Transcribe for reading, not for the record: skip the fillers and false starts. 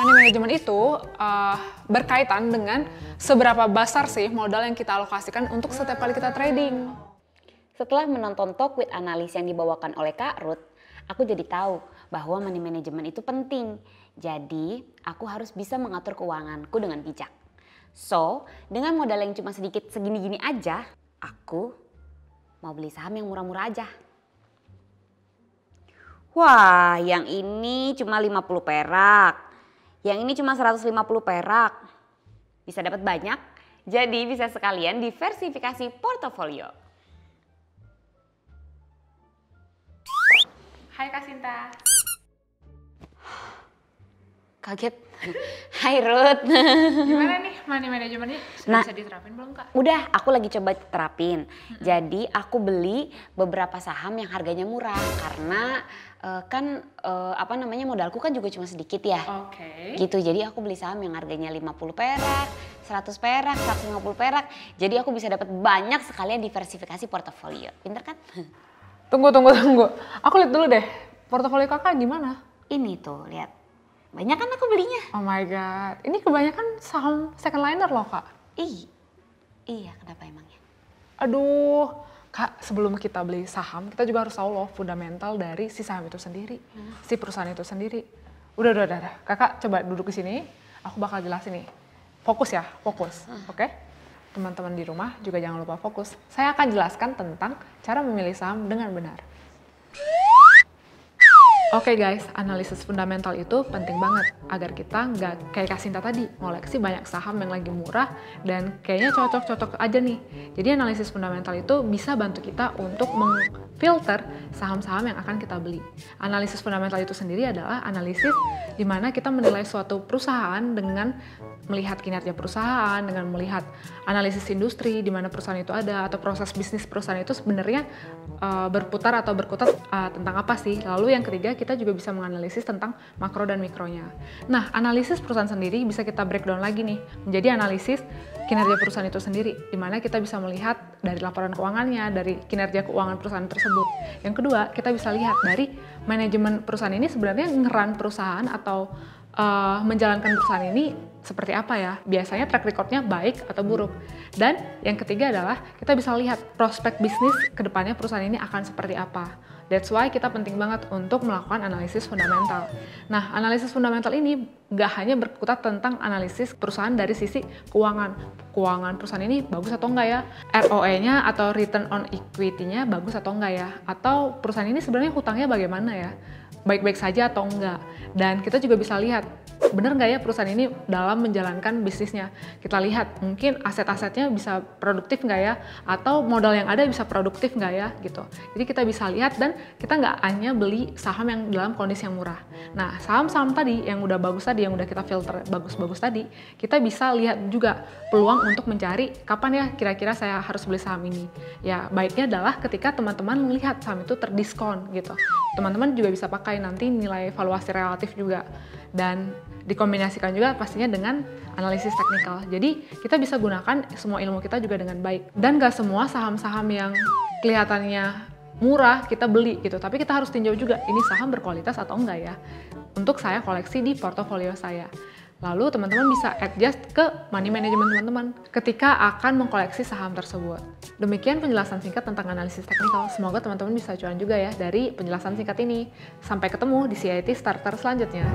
Money management itu berkaitan dengan seberapa besar sih modal yang kita alokasikan untuk setiap kali kita trading. Setelah menonton talk with analis yang dibawakan oleh Kak Ruth, aku jadi tahu bahwa money management itu penting. Jadi, aku harus bisa mengatur keuanganku dengan bijak. So, dengan modal yang cuma sedikit segini-gini aja, aku mau beli saham yang murah-murah aja. Wah, yang ini cuma 50 perak. Yang ini cuma 150 perak. Bisa dapat banyak, jadi bisa sekalian diversifikasi portofolio. Hai Kak Sinta. Kaget. Hai Ruth. Gimana nih money managementnya? Sudah bisa diterapin belum Kak? Udah, aku lagi coba terapin. Jadi aku beli beberapa saham yang harganya murah karena modalku kan juga cuma sedikit ya. Oke. Gitu, jadi aku beli saham yang harganya 50 perak, 100 perak, 150 perak. Jadi aku bisa dapat banyak sekalian diversifikasi portofolio. Pinter kan? Tunggu. Aku lihat dulu deh. Portofolio Kakak gimana? Ini tuh, lihat. Banyak kan aku belinya. Oh my god. Ini kebanyakan saham second liner loh Kak. Iya, kenapa emangnya? Aduh, Kak, sebelum kita beli saham, kita juga harus tahu loh fundamental dari si saham itu sendiri, si perusahaan itu sendiri. Udah. Kakak coba duduk di sini, aku bakal jelasin nih. Fokus ya, fokus. Oke? Teman-teman di rumah juga jangan lupa fokus. Saya akan jelaskan tentang cara memilih saham dengan benar. Oke guys, analisis fundamental itu penting banget agar kita nggak kayak Kak Sinta tadi, ngoleksi banyak saham yang lagi murah dan kayaknya cocok-cocok aja nih. Jadi analisis fundamental itu bisa bantu kita untuk memfilter saham-saham yang akan kita beli. Analisis fundamental itu sendiri adalah analisis di mana kita menilai suatu perusahaan dengan melihat kinerja perusahaan, dengan melihat analisis industri di mana perusahaan itu ada, atau proses bisnis perusahaan itu sebenarnya berputar atau berkutat tentang apa sih. Lalu yang ketiga, kita juga bisa menganalisis tentang makro dan mikronya. Nah, analisis perusahaan sendiri bisa kita breakdown lagi nih, menjadi analisis kinerja perusahaan itu sendiri, di mana kita bisa melihat dari laporan keuangannya, dari kinerja keuangan perusahaan tersebut. Yang kedua, kita bisa lihat dari manajemen perusahaan ini sebenarnya ngeran perusahaan atau menjalankan perusahaan ini seperti apa ya, biasanya track recordnya baik atau buruk. Dan yang ketiga adalah kita bisa lihat prospek bisnis kedepannya perusahaan ini akan seperti apa. That's why kita penting banget untuk melakukan analisis fundamental. Nah, analisis fundamental ini nggak hanya berkutat tentang analisis perusahaan dari sisi keuangan. Keuangan perusahaan ini bagus atau enggak ya? ROE-nya atau return on equity-nya bagus atau enggak ya? Atau perusahaan ini sebenarnya hutangnya bagaimana ya? Baik-baik saja atau enggak. Dan kita juga bisa lihat, benar nggak ya perusahaan ini dalam menjalankan bisnisnya. Kita lihat mungkin aset-asetnya bisa produktif nggak ya, atau modal yang ada bisa produktif nggak ya gitu. Jadi kita bisa lihat dan kita nggak hanya beli saham yang dalam kondisi yang murah. Nah, saham-saham tadi yang udah bagus tadi, yang udah kita filter bagus-bagus tadi, kita bisa lihat juga peluang untuk mencari kapan ya kira-kira saya harus beli saham ini. Ya, baiknya adalah ketika teman-teman melihat saham itu terdiskon gitu. Teman-teman juga bisa pakai nanti nilai valuasi relatif juga, dan dikombinasikan juga pastinya dengan analisis teknikal. Jadi kita bisa gunakan semua ilmu kita juga dengan baik. Dan gak semua saham-saham yang kelihatannya murah kita beli gitu, tapi kita harus tinjau juga ini saham berkualitas atau enggak ya, untuk saya koleksi di portofolio saya. Lalu teman-teman bisa adjust ke money management teman-teman ketika akan mengkoleksi saham tersebut. Demikian penjelasan singkat tentang analisis teknikal. Semoga teman-teman bisa cuan juga ya dari penjelasan singkat ini. Sampai ketemu di CIT Starter selanjutnya.